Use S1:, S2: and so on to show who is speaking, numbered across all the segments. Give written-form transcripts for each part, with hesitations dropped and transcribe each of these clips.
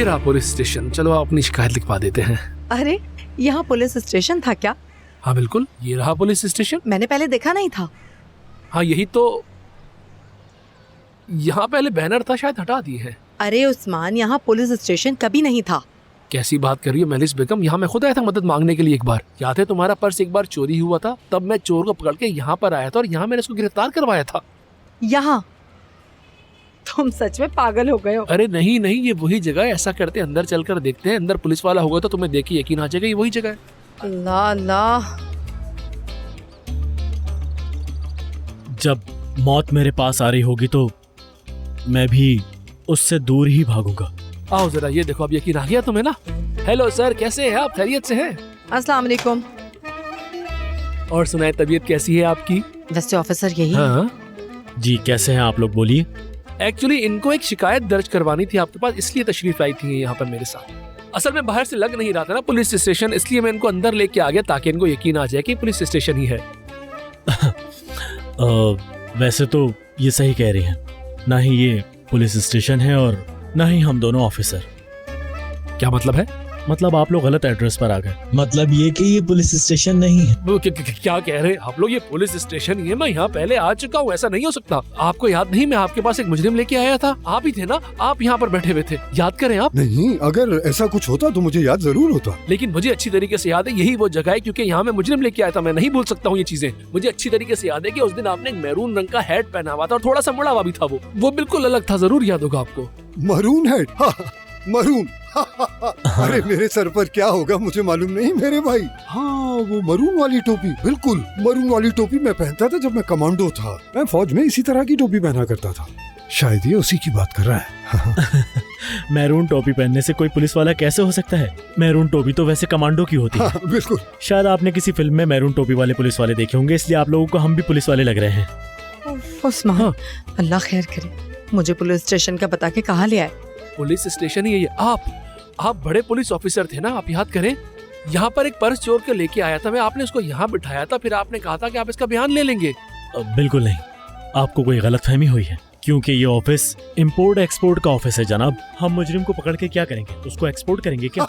S1: रहा police station. चलो आप अपनी शिकायत लिखवा देते हैं।
S2: अरे यहाँ पुलिस स्टेशन था क्या?
S1: हाँ बिल्कुल, ये रहा पुलिस स्टेशन।
S2: मैंने पहले देखा नहीं था।
S1: हाँ यही तो, यहाँ पहले बैनर था, शायद हटा दिए हैं।
S2: अरे उस्मान, यहाँ पुलिस स्टेशन कभी नहीं था।
S1: कैसी बात कर रही हो मेलिस बेगम? यहाँ मैं खुद आया था मदद मांगने के लिए एक बार। याद है तुम्हारा पर्स एक बार चोरी हुआ था, तब मैं चोर को पकड़ के यहाँ पर आया था और यहाँ मैंने उसको गिरफ्तार करवाया था।
S2: यहाँ? तुम सच में पागल हो गए हो।
S1: अरे नहीं नहीं, ये वही जगह है। ऐसा करते अंदर चलकर देखते हैं, अंदर पुलिस वाला होगा तो तुम्हें देख के यकीन आ जाएगा ये वही जगह है।
S2: अल्लाह अल्लाह।
S3: जब मौत मेरे पास आ रही होगी तो मैं भी उससे दूर ही भागूंगा।
S1: आओ जरा, ये देखो अब यकीन आ गया तुम्हें ना। हेलो सर, कैसे हैं आप? खैरियत से हैं?
S2: अस्सलाम वालेकुम।
S1: और सुनाए, तबीयत कैसी है आपकी?
S2: वैसे ऑफिसर यही है?
S1: हाँ
S3: जी, कैसे हैं आप लोग, बोलिए।
S1: एक्चुअली इनको एक शिकायत दर्ज करवानी थी आपके पास, इसलिए तशरीफ लाई थी यहाँ पर मेरे साथ। असल में बाहर से लग नहीं रहा था ना पुलिस स्टेशन, इसलिए मैं इनको अंदर लेके आ गया ताकि इनको यकीन आ जाए कि पुलिस स्टेशन ही है।
S3: वैसे तो ये सही कह रही हैं, ना ही ये पुलिस स्टेशन है और ना ही हम दोनों ऑफिसर।
S1: क्या मतलब है?
S3: मतलब आप लोग गलत एड्रेस पर आ गए।
S4: मतलब ये कि ये पुलिस स्टेशन नहीं है।
S1: वो क्या कह रहे हैं आप लोग? ये पुलिस स्टेशन ही है। मैं यहाँ पहले आ चुका हूँ, ऐसा नहीं हो सकता। आपको याद नहीं, मैं आपके पास एक मुजरिम लेके आया था, आप ही थे ना? आप यहाँ पर बैठे हुए थे, याद करें आप?
S5: नहीं, अगर ऐसा कुछ होता तो मुझे याद जरूर होता।
S1: लेकिन मुझे अच्छी तरीके से याद है यही वो जगह है, क्योंकि यहाँ मैं मुजरिम लेके आया था। मैं नहीं भूल सकता हूँ ये चीजें। मुझे अच्छी तरीके से याद है कि उस दिन आपने एक मैरून रंग का हैट पहना हुआ था और थोड़ा सा मुड़ा हुआ भी था। वो बिल्कुल अलग था, जरूर याद होगा आपको।
S5: मरून है? मरून। अरे मेरे सर पर क्या होगा मुझे मालूम नहीं मेरे भाई। हाँ, वो मरून वाली टोपी, बिल्कुल मरून वाली टोपी मैं पहनता था जब मैं कमांडो था। मैं फौज में इसी तरह की टोपी पहना करता था। शायद ये उसी की बात कर रहा है।
S3: मैरून टोपी पहनने से कोई पुलिस वाला कैसे हो सकता है? मैरून टोपी तो वैसे कमांडो की होती है।
S5: हाँ, बिल्कुल।
S3: शायद आपने किसी फिल्म में मैरून टोपी वाले पुलिस वाले देखे होंगे, इसलिए आप लोगों को हम भी पुलिस वाले लग रहे हैं।
S2: उस्मान, अल्लाह खैर करे। मुझे पुलिस स्टेशन का बता के कहाँ ले आए?
S1: पुलिस स्टेशन ही है ये। आप बड़े पुलिस ऑफिसर थे ना, आप याद करें। यहाँ पर एक पर्स चोर के लेके आया था मैं, आपने उसको यहाँ बिठाया था, फिर आपने कहा था कि आप इसका बयान ले लेंगे।
S3: बिल्कुल नहीं, आपको कोई गलतफहमी हुई है, क्योंकि ये ऑफिस इंपोर्ट एक्सपोर्ट का ऑफिस है जनाब। हम मुजरिम को पकड़ के क्या करेंगे? उसको एक्सपोर्ट करेंगे क्या?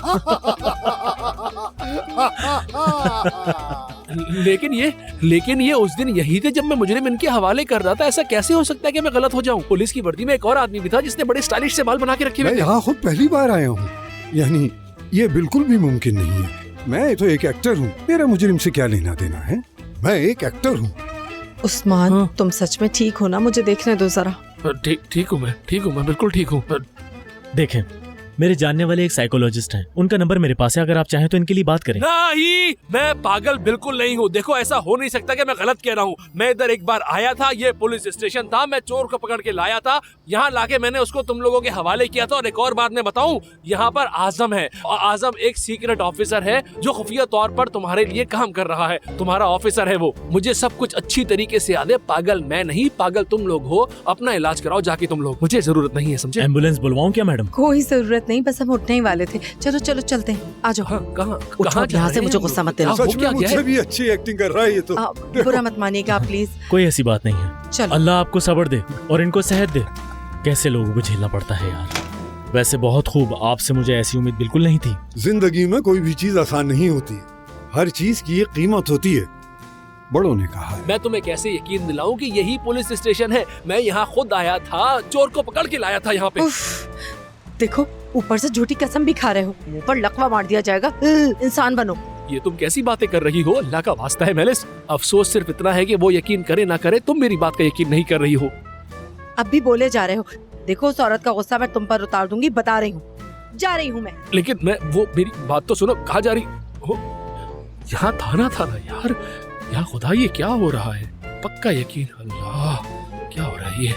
S1: लेकिन ये उस दिन यही थे जब मैं मुजरिम इनके हवाले कर रहा था। ऐसा कैसे हो सकता है कि मैं गलत हो जाऊं? पुलिस की वर्दी में एक और आदमी भी था जिसने बड़े स्टाइलिश से बाल बना के रखे हुए
S5: मैं
S1: थे।
S5: यहाँ खुद पहली बार आया हूँ, यानी ये बिल्कुल भी मुमकिन नहीं है। मैं तो एक एक्टर हूँ, मेरा मुजरिम से क्या लेना देना है? मैं एक एक्टर हूँ।
S2: उस्मान,
S1: हाँ।
S2: तुम सच में ठीक हो ना? मुझे देखने दो जरा।
S1: ठीक हूँ मैं बिल्कुल ठीक हूँ।
S3: देखें, मेरे जानने वाले एक साइकोलॉजिस्ट हैं, उनका नंबर मेरे पास है, अगर आप चाहें तो इनके लिए बात करें।
S1: नहीं, मैं पागल बिल्कुल नहीं हूँ। देखो, ऐसा हो नहीं सकता कि मैं गलत कह रहा हूँ। मैं इधर एक बार आया था, ये पुलिस स्टेशन था, मैं चोर को पकड़ के लाया था, यहाँ लाके मैंने उसको तुम लोगों के हवाले किया था। और एक और बात मैं बताऊँ, यहाँ पर आजम है, और आजम एक सीक्रेट ऑफिसर है जो खुफिया तौर पर तुम्हारे लिए काम कर रहा है। तुम्हारा ऑफिसर है वो। मुझे सब कुछ अच्छी तरीके से याद है। पागल मैं नहीं, पागल तुम लोग हो। अपना इलाज कराओ जाके तुम लोग, मुझे जरूरत नहीं है, समझे?
S3: एम्बुलेंस बुलवाऊं क्या मैडम?
S2: कोई जरूरत नहीं, बस हम उठने ही वाले थे। चलो चलो चलते हैं, आ जाओ।
S1: कहाँ
S2: यहाँ से मुझे गुस्सा मत दिलाओ।
S5: सच में मुझसे भी अच्छी एक्टिंग कर रहा है ये तो।
S2: बुरा मत मानिएगा प्लीज।
S3: कोई ऐसी बात नहीं है।
S2: चलो।
S3: अल्लाह आपको सब्र दे और इनको सेहत दे। कैसे लोगों को झेलना पड़ता है यार। वैसे बहुत खूब, आपसे मुझे ऐसी उम्मीद बिल्कुल नहीं थी।
S5: जिंदगी में कोई भी चीज आसान नहीं होती है, हर चीज की एक कीमत होती है, बड़ों ने कहा है।
S1: मैं तुम्हें कैसे यकीन दिलाऊं कि यही पुलिस स्टेशन है? मैं यहाँ खुद आया था, चोर को पकड़ के लाया था यहाँ पे।
S2: देखो, ऊपर से झूठी कसम भी खा रहे हो, मुंह पर लकवा मार दिया जाएगा। इंसान बनो।
S1: ये तुम कैसी बातें कर रही हो? अल्लाह का वास्ता है मेलिस, अफसोस सिर्फ इतना है कि वो यकीन करे ना करे, तुम मेरी बात का यकीन नहीं कर रही हो।
S2: अब भी बोले जा रहे हो। देखो, उस औरत का गुस्सा मैं तुम पर उतार दूंगी, बता रही हूँ। जा रही हूँ मैं।
S1: लेकिन मेरी बात तो सुनो, कहाँ जा रही हो? यहाँ थाना था ना यार, यहाँ खुदा ये क्या हो रहा है? पक्का यकीन, अल्लाह क्या हो रहा है ये?